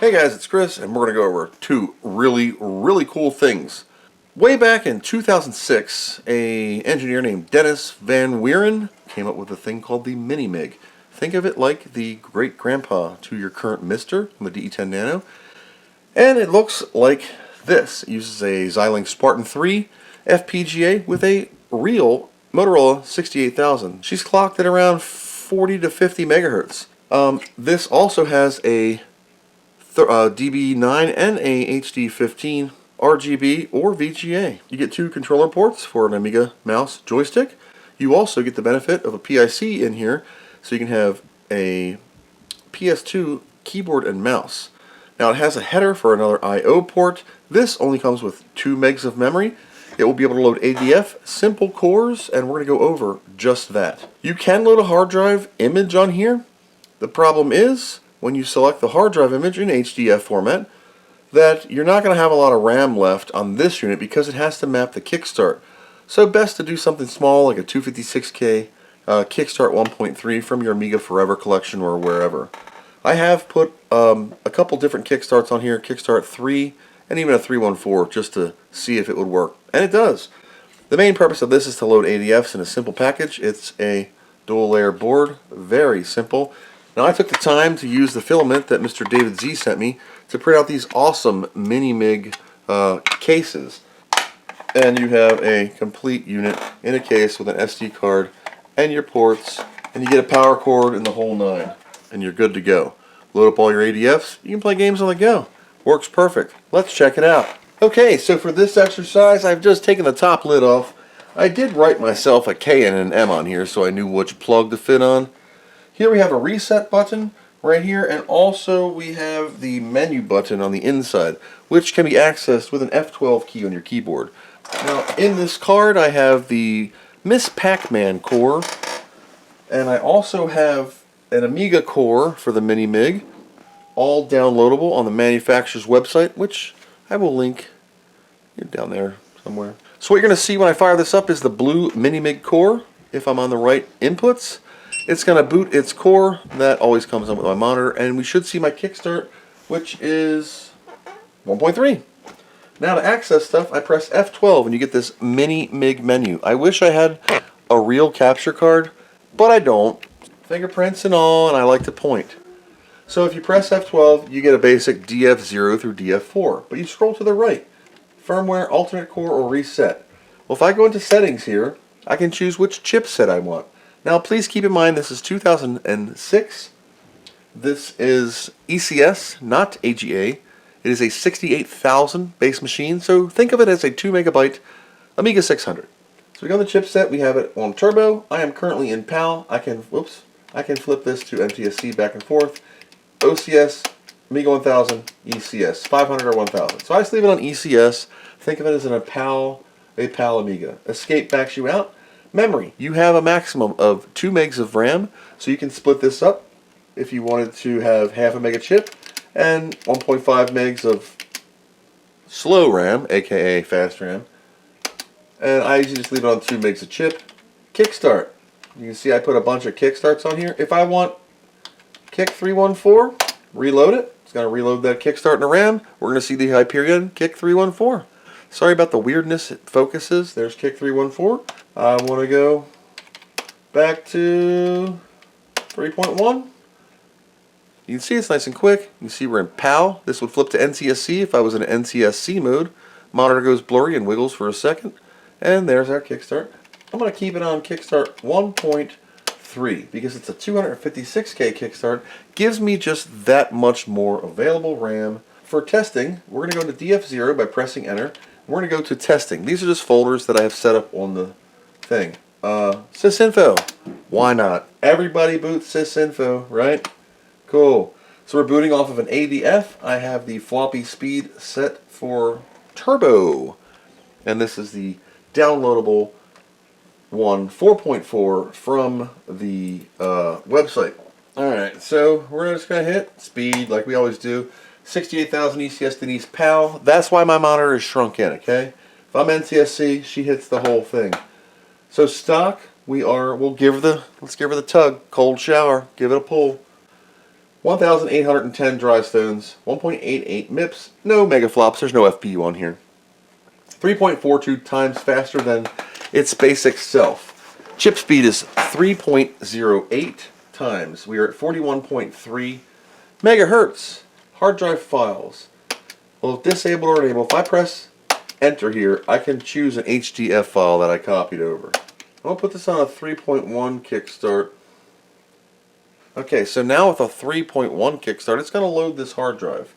Hey guys, it's Chris, and we're going to go over two really cool things. Way back in 2006, an engineer named Dennis Van Wieren came up with a thing called the Minimig. Think of it like the great-grandpa to your current Mister from the DE10 Nano. And it looks like this. It uses a Xilinx Spartan 3 FPGA with a real Motorola 68000. She's clocked at around 40 to 50 megahertz. This also has a DB9 and a HD15 RGB or VGA. You get two controller ports for an Amiga mouse joystick. You also get the benefit of a PIC in here, so you can have a PS2 keyboard and mouse. Now it has a header for another I/O port. This only comes with 2 megs of memory. It will be able to load ADF, simple cores, and we're going to go over just that. You can load a hard drive image on here. The problem is, when you select the hard drive image in HDF format, that you're not going to have a lot of RAM left on this unit because it has to map the kickstart. So best to do something small like a 256K kickstart 1.3 from your Amiga Forever collection or wherever. I have put a couple different kickstarts on here, kickstart 3 and even a 314, just to see if it would work. And it does. The main purpose of this is to load ADFs in a simple package. It's a dual layer board, very simple. Now I took the time to use the filament that Mr. David Z sent me to print out these awesome Minimig cases. And you have a complete unit in a case with an SD card and your ports, and you get a power cord and the whole nine. And you're good to go. Load up all your ADFs, you can play games on the go. Works perfect. Let's check it out. Okay, so for this exercise, I've just taken the top lid off. I did write myself a K and an M on here so I knew which plug to fit on. Here we have a reset button right here, and also we have the menu button on the inside, which can be accessed with an F12 key on your keyboard. Now in this card I have the Miss Pac-Man core, and I also have an Amiga core for the Minimig, all downloadable on the manufacturer's website, which I will link down there somewhere. So what you're going to see when I fire this up is the blue Minimig core, if I'm on the right inputs. It's going to boot its core. That always comes on with my monitor, and we should see my kickstart, which is 1.3. Now to access stuff, I press F12 and you get this Minimig menu. I wish I had a real capture card, but I don't. Fingerprints and all, and I like to point. So if you press F12, you get a basic DF0 through DF4, but you scroll to the right. Firmware, alternate core, or reset. Well, if I go into settings here, I can choose which chipset I want. Now please keep in mind this is 2006. This is ECS, not AGA. It is a 68,000 base machine, so think of it as a 2 megabyte Amiga 600. So we go on the chipset, we have it on turbo. I am currently in PAL. I can flip this to NTSC back and forth. OCS, Amiga 1000, ECS, 500 or 1000. So I just leave it on ECS. Think of it as a PAL Amiga. Escape backs you out. Memory, you have a maximum of 2 megs of RAM, so you can split this up if you wanted to have half a mega chip and 1.5 megs of slow RAM, aka fast RAM. And I usually just leave it on 2 megs of chip. Kickstart, you can see I put a bunch of kickstarts on here. If I want Kick 314, reload it. It's going to reload that kickstart in the RAM. We're going to see the Hyperion Kick 314. Sorry about the weirdness, it focuses. There's Kick 314. I want to go back to 3.1. You can see it's nice and quick. You can see we're in PAL. This would flip to NTSC if I was in NTSC mode. Monitor goes blurry and wiggles for a second. And there's our kickstart. I'm going to keep it on kickstart 1.3 because it's a 256K kickstart. Gives me just that much more available RAM. For testing, we're going to go into DF0 by pressing enter. We're going to go to testing. These are just folders that I have set up on the thing. Sysinfo. Why not? Everybody boots Sysinfo, right? Cool. So we're booting off of an ADF. I have the floppy speed set for turbo. And this is the downloadable one, 4.4 from the website. Alright, so we're just going to hit speed like we always do. 68,000 ECS Denise PAL. That's why my monitor is shrunk in, okay? If I'm NTSC, she hits the whole thing. So stock, let's give her the tug, cold shower, give it a pull. 1,810 dry stones, 1.88 MIPS, no megaflops, there's no FPU on here. 3.42 times faster than its basic self. Chip speed is 3.08 times. We are at 41.3 megahertz. Hard drive files. Well, if disabled or enabled, if I press enter here, I can choose an HDF file that I copied over. I'm going to put this on a 3.1 kickstart. Okay, so now with a 3.1 kickstart, it's going to load this hard drive.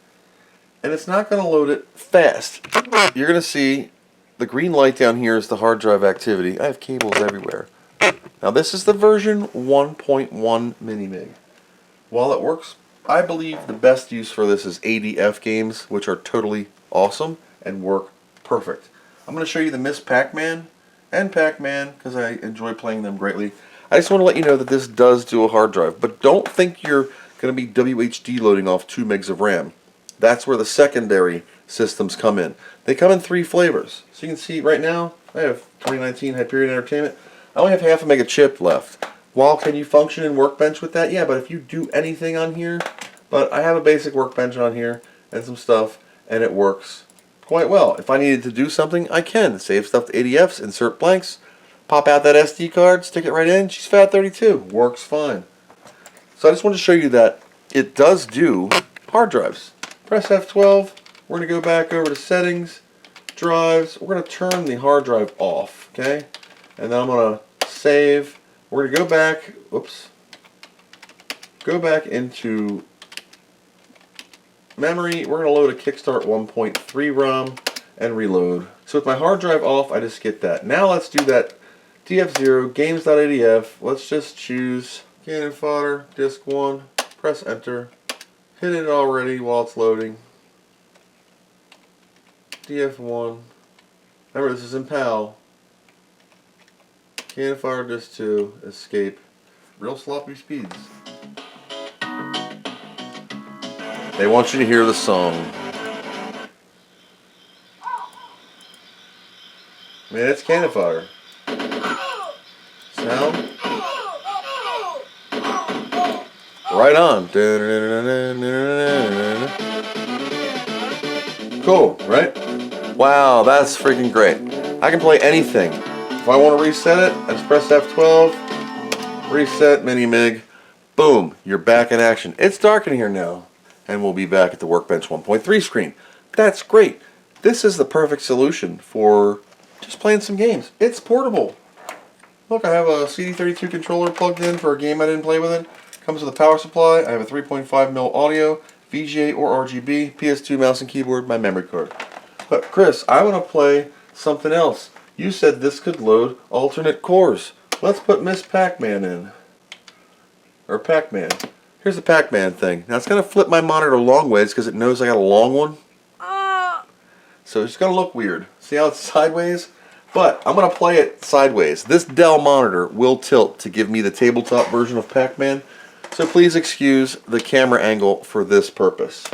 And it's not going to load it fast. You're going to see the green light down here is the hard drive activity. I have cables everywhere. Now this is the version 1.1 Minimig. While it works, I believe the best use for this is ADF games, which are totally awesome and work perfect. I'm going to show you the Miss Pac-Man and Pac-Man because I enjoy playing them greatly. I just want to let you know that this does do a hard drive, but don't think you're going to be WHD loading off 2 megs of RAM. That's where the secondary systems come in. They come in 3 flavors. So you can see right now, I have 2019 Hyperion Entertainment. I only have half a mega chip left. While can you function in Workbench with that? Yeah, but if you do anything on here, but I have a basic Workbench on here and some stuff, and it works quite well. If I needed to do something, I can. Save stuff to ADFs, insert blanks, pop out that SD card, stick it right in, she's FAT32. Works fine. So I just wanted to show you that it does do hard drives. Press F12, we're going to go back over to settings, drives, we're going to turn the hard drive off, okay? And then I'm going to save, we're going to go back, go back into memory, we're going to load a Kickstart 1.3 ROM and reload. So with my hard drive off, I just get that. Now let's do that DF0, games.adf, let's just choose cannon fodder, disk 1, press enter, hit it already while it's loading. DF1, remember this is in PAL, cannon fodder, disk 2, escape, real sloppy speeds. They want you to hear the song. Man, it's cannon fodder. Sound. Right on. Cool, right? Wow, that's freaking great. I can play anything. If I want to reset it, I just press F12, reset Minimig, boom, you're back in action. It's dark in here now, and we'll be back at the Workbench 1.3 screen. That's great. This is the perfect solution for just playing some games. It's portable. Look, I have a CD32 controller plugged in for a game I didn't play with it. Comes with a power supply. I have a 3.5mm audio, VGA or RGB, PS2 mouse and keyboard, my memory card. But Chris, I want to play something else. You said this could load alternate cores. Let's put Miss Pac-Man in. Or Pac-Man. Here's the Pac-Man thing. Now it's going to flip my monitor long ways because it knows I got a long one. So it's going to look weird. See how it's sideways? But I'm going to play it sideways. This Dell monitor will tilt to give me the tabletop version of Pac-Man. So please excuse the camera angle for this purpose.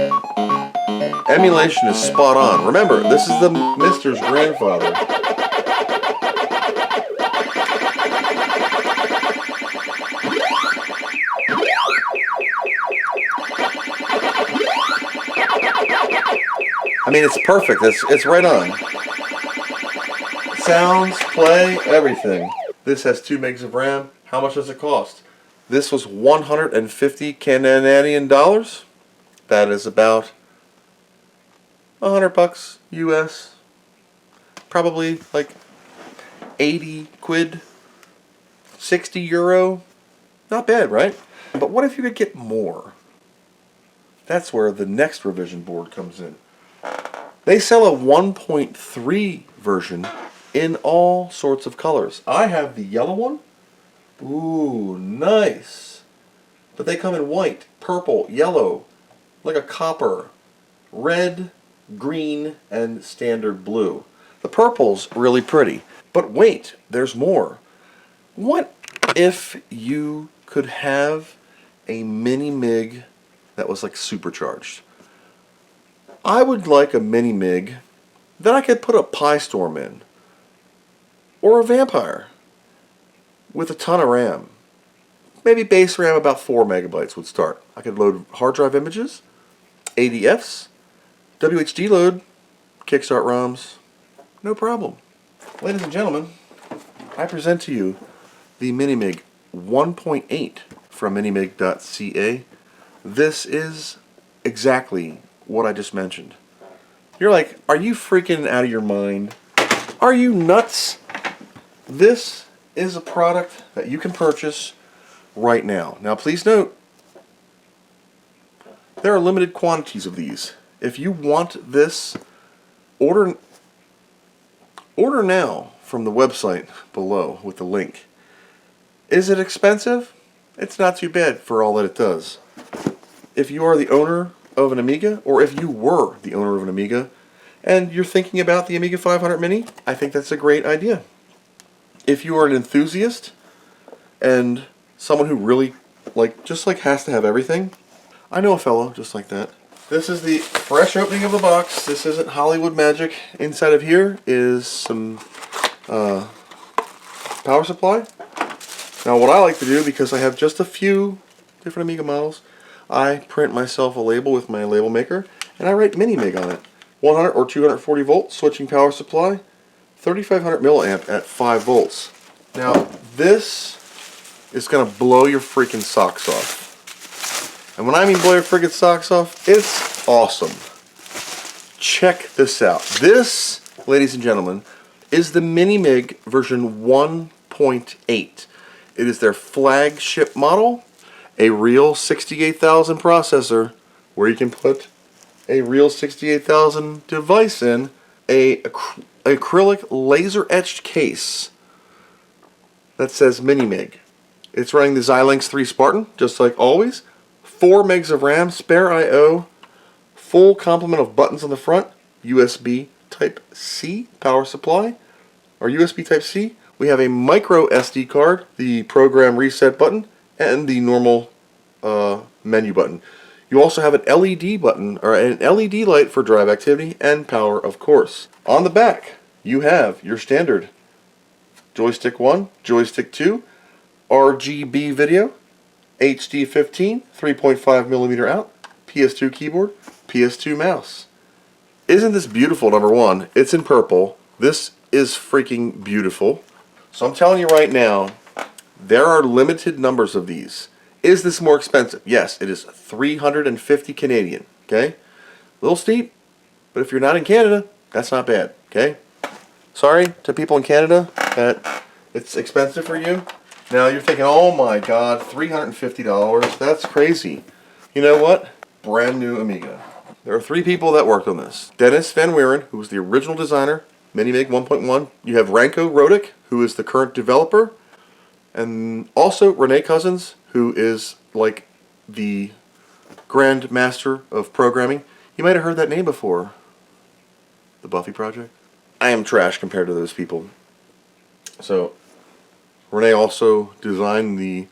Emulation is spot on. Remember, this is the Mister's grandfather. I mean, it's perfect. It's right on. Sounds, play, everything. This has 2 megs of RAM. How much does it cost? This was 150 Canadian dollars. That is about $100 US. Probably like 80 quid, 60 euro. Not bad, right? But what if you could get more? That's where the next revision board comes in. They sell a 1.3 version in all sorts of colors. I have the yellow one. Ooh, nice. But they come in white, purple, yellow, like a copper, red, green, and standard blue. The purple's really pretty. But wait, there's more. What if you could have a Minimig that was like supercharged? I would like a Minimig that I could put a Pistorm in. Or a Vampire with a ton of RAM. maybe base RAM about 4 megabytes would start. I could load hard drive images, ADFs, WHD load, kickstart ROMs, no problem. Ladies and gentlemen, I present to you the Minimig 1.8 from minimig.ca. This is exactly what I just mentioned. You're like, are you freaking out of your mind? Are you nuts? This is a product that you can purchase right now. Now please note, there are limited quantities of these. If you want this, order now from the website below with the link. Is it expensive? It's not too bad for all that it does. If you are the owner of an Amiga, or if you were the owner of an Amiga, and you're thinking about the Amiga 500 Mini, I think that's a great idea. If you are an enthusiast and someone who really just has to have everything, I know a fellow just like that. This is the fresh opening of the box. This isn't Hollywood magic. Inside of here is some power supply. Now what I like to do, because I have just a few different Amiga models, I print myself a label with my label maker and I write Minimig on it. 100 or 240 volt switching power supply, 3500 milliamp at 5 volts. Now this is going to blow your freaking socks off. And when I mean blow your freaking socks off, it's awesome. Check this out. This, ladies and gentlemen, is the Minimig version 1.8. It is their flagship model, a real 68,000 processor, where you can put a real 68,000 device in, a acrylic laser etched case that says Minimig. It's running the Xilinx 3 Spartan, just like always. 4 megs of RAM, spare I/O, full complement of buttons on the front, USB Type-C power supply, or USB Type-C. We have a micro SD card, the program reset button, and the normal menu button. You also have an LED button, or an LED light for drive activity and power, of course. On the back, you have your standard joystick 1, joystick 2, RGB video, HD 15, 3.5mm out, PS2 keyboard, PS2 mouse. Isn't this beautiful, number one? It's in purple. This is freaking beautiful. So I'm telling you right now, there are limited numbers of these. Is this more expensive? Yes, it is 350 Canadian, okay? A little steep, but if you're not in Canada, that's not bad, okay? Sorry to people in Canada that it's expensive for you. Now you're thinking, oh my god, $350, that's crazy. You know what? Brand new Amiga. There are 3 people that worked on this. Dennis Van Weeren, who was the original designer, Minimig 1.1. You have Ranko Rodic, who is the current developer. And also Renee Cousins, who is like the grand master of programming. You might have heard that name before. The Buffy Project. I am trash compared to those people. So Renee also designed the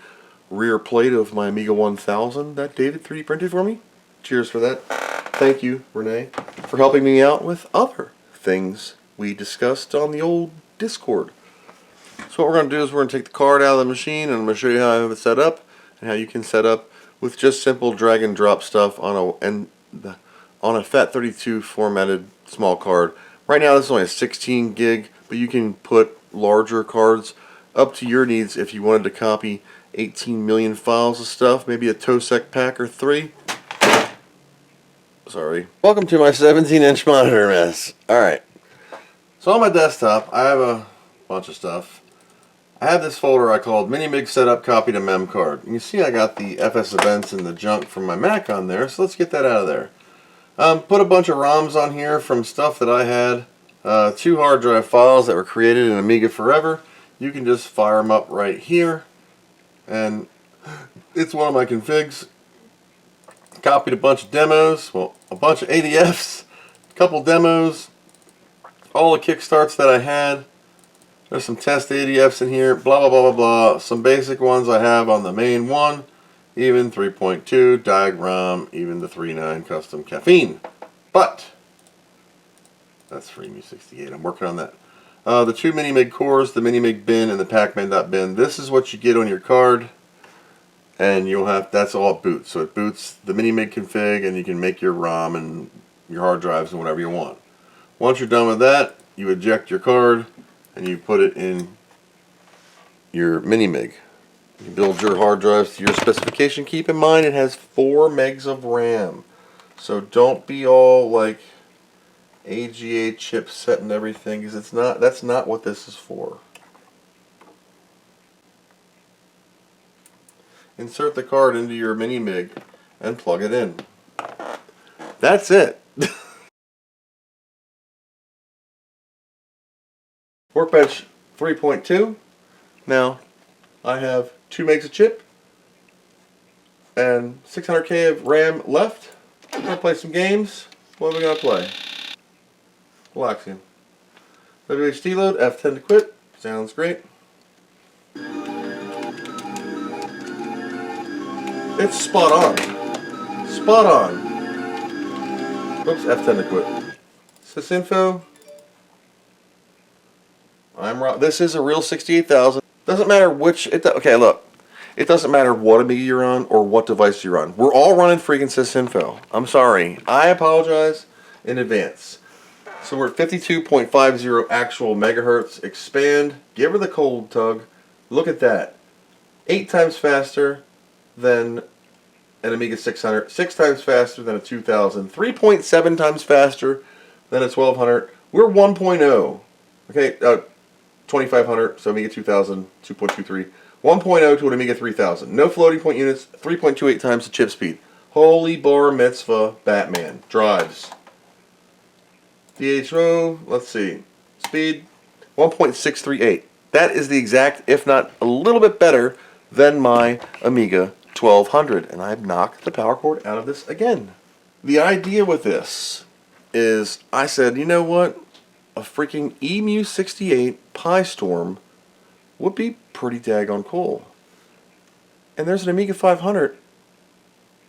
rear plate of my Amiga 1000 that David 3D printed for me. Cheers for that. Thank you, Renee, for helping me out with other things we discussed on the old Discord. So what we're going to do is we're going to take the card out of the machine, and I'm going to show you how I have it set up and how you can set up with just simple drag and drop stuff on a FAT32 formatted small card. Right now this is only a 16 gig, but you can put larger cards up to your needs if you wanted to copy 18 million files of stuff, maybe a TOSEC pack or 3. Sorry. Welcome to my 17-inch monitor mess. Alright. So on my desktop, I have a bunch of stuff. I have this folder I called Minimig Setup Copy to Mem Card. And you see I got the FS events and the junk from my Mac on there, so let's get that out of there. Put a bunch of ROMs on here from stuff that I had. 2 hard drive files that were created in Amiga Forever. You can just fire them up right here. And it's one of my configs. Copied a bunch of demos, well, a bunch of ADFs, a couple demos, all the kickstarts that I had. There's some test ADFs in here, blah, blah, blah, blah, blah. Some basic ones I have on the main one, even 3.2, diagram, even the 3.9 custom caffeine. But, that's FreeMu68, I'm working on that. The 2 Minimig cores, the Minimig bin and the Pacman.bin. This is what you get on your card. And you'll have, that's all it boots. So it boots the Minimig config, and you can make your ROM and your hard drives and whatever you want. Once you're done with that, you eject your card and you put it in your Minimig. You build your hard drives to your specification. Keep in mind it has 4 megs of RAM. So don't be all like AGA chipset and everything, because it's not, that's not what this is for. Insert the card into your Minimig and plug it in. That's it. Workbench 3.2. Now, I have 2 megs of chip and 600K of RAM left. We're going to play some games. What are we going to play? Relaxing. WHD load, F10 to quit. Sounds great. It's spot on. Spot on. Oops, F10 to quit. Sysinfo. This is a real 68,000. Doesn't matter which. Okay, look. It doesn't matter what Amiga you're on or what device you're on. We're all running freaking sysinfo. I'm sorry. I apologize in advance. So we're at 52.50 actual megahertz. Expand. Give her the cold tug. Look at that. 8 times faster than an Amiga 600, 6 times faster than a 2000, 3.7 times faster than a 1200. We're 1.0. Okay, 2500, so Amiga 2000, 2.23. 1.0 to an Amiga 3000. No floating point units, 3.28 times the chip speed. Holy bar mitzvah, Batman. Drives. DHO, let's see. Speed, 1.638. That is the exact, if not a little bit better, than my Amiga 1200. And I've knocked the power cord out of this again. The idea with this is, I said, you know what? A freaking EMU68 Pistorm would be pretty daggone cool. And there's an Amiga 500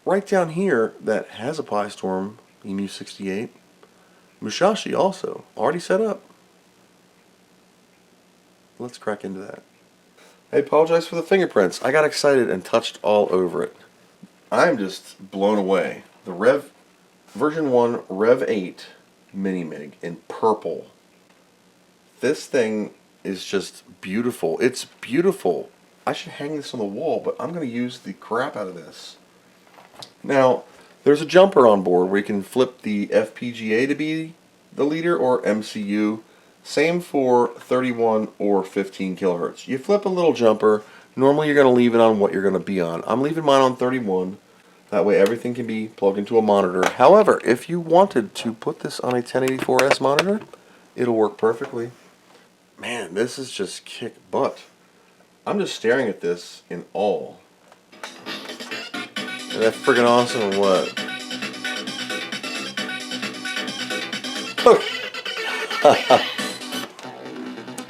right down here that has a Pistorm EMU68. Musashi also, already set up. Let's crack into that. I apologize for the fingerprints. I got excited and touched all over it. I'm just blown away. The version 1 Rev 8 Minimig in purple. This thing is just beautiful. It's beautiful. I should hang this on the wall, but I'm going to use the crap out of this. Now, there's a jumper on board where you can flip the FPGA to be the leader or MCU. Same for 31 or 15 kilohertz. You flip a little jumper. Normally you're going to leave it on what you're going to be on. I'm leaving mine on 31. That way everything can be plugged into a monitor. However, if you wanted to put this on a 1084S monitor, it'll work perfectly. Man, this is just kick butt. I'm just staring at this in awe. Is that friggin' awesome or what?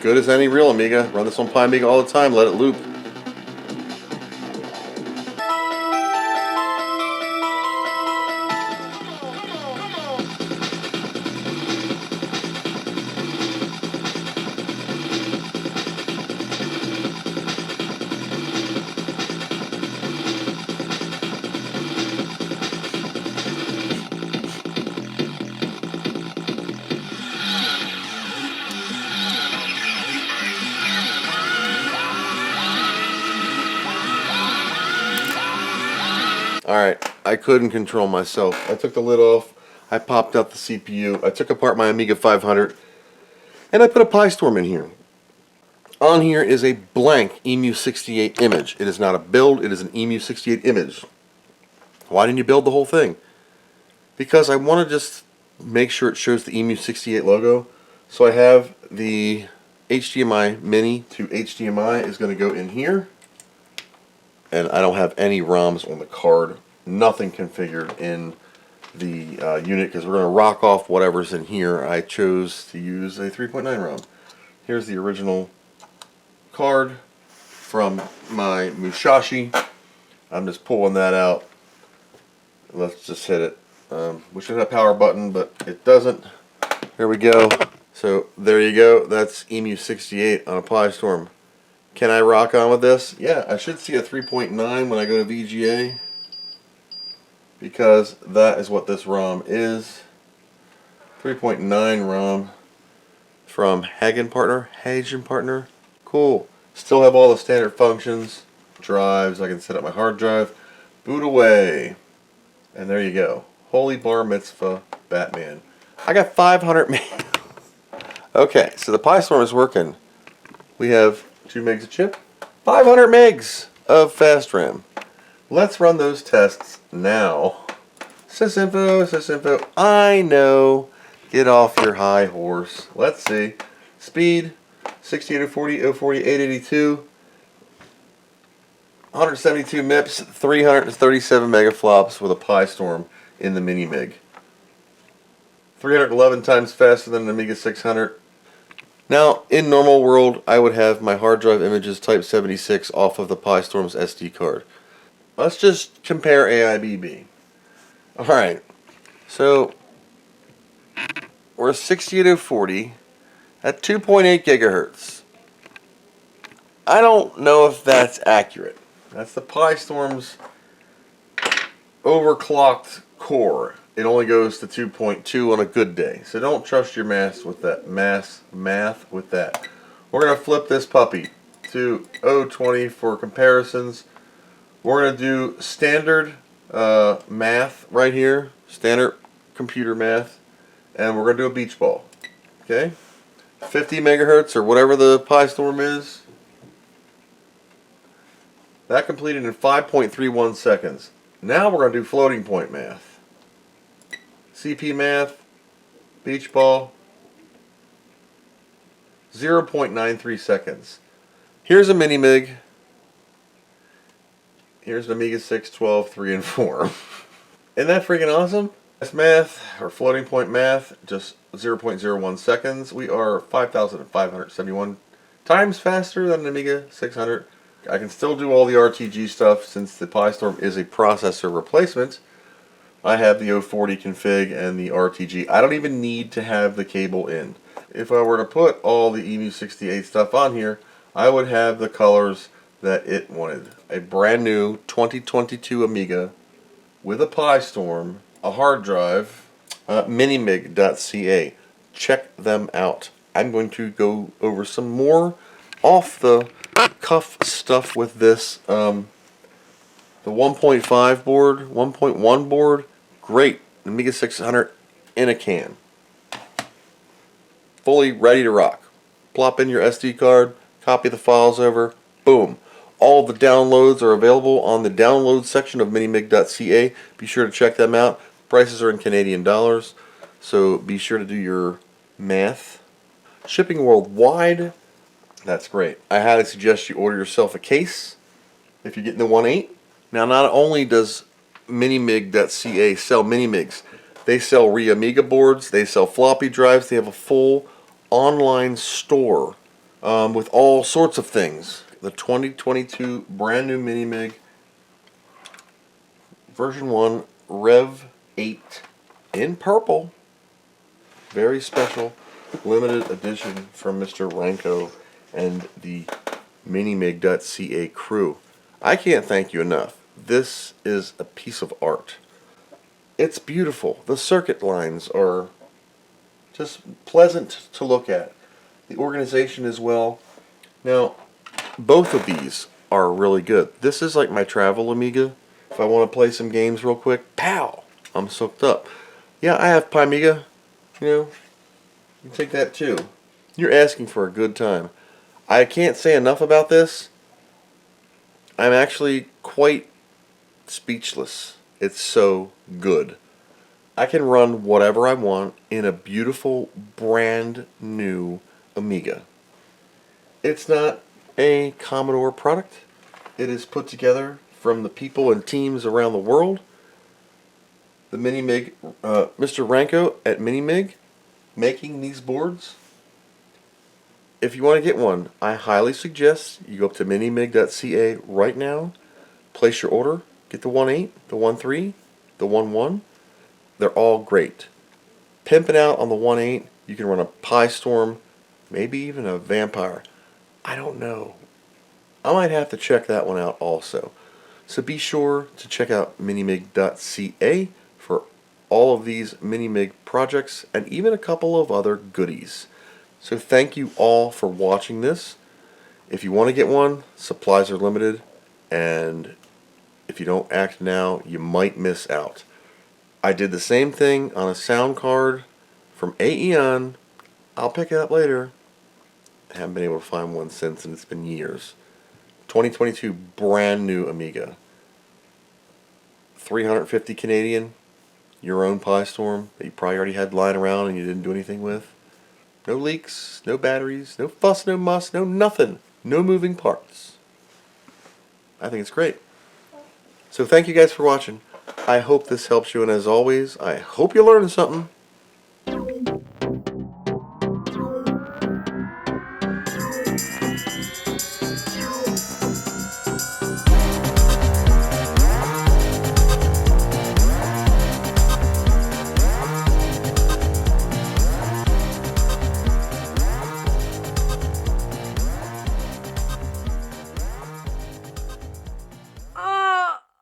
Good as any real Amiga. Run this on Pi Amiga all the time. Let it loop. Alright, I couldn't control myself. I took the lid off, I popped out the CPU, I took apart my Amiga 500, and I put a Pistorm in here. On here is a blank EMU68 image. It is not a build, it is an EMU68 image. Why didn't you build the whole thing? Because I want to just make sure it shows the EMU68 logo. So I have the HDMI mini to HDMI is going to go in here. And I don't have any ROMs on the card, nothing configured in the unit because we're going to rock off whatever's in here. I chose to use a 3.9 ROM. Here's the original card from my Musashi. I'm just pulling that out. Let's just hit it. We should have a power button, but it doesn't. There we go. So there you go. That's EMU68 on a Pistorm. Can I rock on with this? Yeah, I should see a 3.9 when I go to VGA, because that is what this ROM is. 3.9 ROM from Hagen Partner. Cool. Still have all the standard functions, drives. I can set up my hard drive, boot away, and there you go. Holy bar mitzvah, Batman. I got 500 meg. Okay, so the Pistorm is working. We have 2 megs of chip, 500 megs of fast RAM. Let's run those tests now. Sysinfo. I know. Get off your high horse. Let's see. Speed, 6840, 040, 882. 172 MIPS, 337 megaflops with a Pistorm in the Minimig. 311 times faster than an Amiga 600. Now, in normal world, I would have my hard drive images Type 76 off of the Pistorm's SD card. Let's just compare AIBB. Alright, so we're 68040 at 2.8 gigahertz. I don't know if that's accurate. That's the Pistorm's overclocked core. It only goes to 2.2 on a good day. So don't trust your math with that. Math with that. We're going to flip this puppy to 020 for comparisons. We're going to do standard math right here. Standard computer math. And we're going to do a beach ball. Okay? 50 megahertz or whatever the Pistorm is. That completed in 5.31 seconds. Now we're going to do floating point math. CP math, beach ball, 0.93 seconds. Here's a Minimig. Here's an Amiga 6, 12, 3, and 4. Isn't that freaking awesome? This math, or floating point math, just 0.01 seconds. We are 5,571 times faster than an Amiga 600. I can still do all the RTG stuff since the Pistorm is a processor replacement. I have the 040 config and the RTG. I don't even need to have the cable in. If I were to put all the EMU68 stuff on here, I would have the colors that it wanted. A brand new 2022 Amiga with a Pistorm, a hard drive, minimig.ca. Check them out. I'm going to go over some more off the cuff stuff with this. The 1.5 board, 1.1 board, great. Amiga 600 in a can. Fully ready to rock. Plop in your SD card, copy the files over, boom. All the downloads are available on the download section of minimig.ca. Be sure to check them out. Prices are in Canadian dollars, so be sure to do your math. Shipping worldwide. That's great. I highly suggest you order yourself a case if you're getting the 1.8. Now, not only does Minimig.ca sell Minimigs, they sell Amiga boards, they sell floppy drives, they have a full online store with all sorts of things. The 2022 brand new Minimig version 1 Rev 8 in purple. Very special limited edition from Mr. Ranko and the Minimig.ca crew. I can't thank you enough. This is a piece of art. It's beautiful. The circuit lines are just pleasant to look at. The organization as well. Now, both of these are really good. This is like my travel Amiga. If I want to play some games real quick, pow! I'm soaked up. Yeah, I have Amiga. You know, you take that too. You're asking for a good time. I can't say enough about this. I'm actually quite speechless. It's so good. I can run whatever I want in a beautiful, brand new Amiga. It's not a Commodore product. It is put together from the people and teams around the world. The Minimig, Mr. Ranko at Minimig, making these boards. If you want to get one, I highly suggest you go up to minimig.ca right now, place your order, get the 1.8, the 1.3, the 1.1. They're all great. Pimping out on the 1.8, you can run a Pistorm, maybe even a Vampire. I don't know. I might have to check that one out also. So be sure to check out minimig.ca for all of these Minimig projects and even a couple of other goodies. So thank you all for watching this. If you want to get one, supplies are limited, and if you don't act now, you might miss out. I did the same thing on a sound card from Aeon. I'll pick it up later. I haven't been able to find one since, and it's been years. 2022 brand new Amiga. 350 Canadian, your own Pistorm that you probably already had lying around and you didn't do anything with. No leaks, no batteries, no fuss, no muss, no nothing. No moving parts. I think it's great. So thank you guys for watching. I hope this helps you, and as always, I hope you learned something.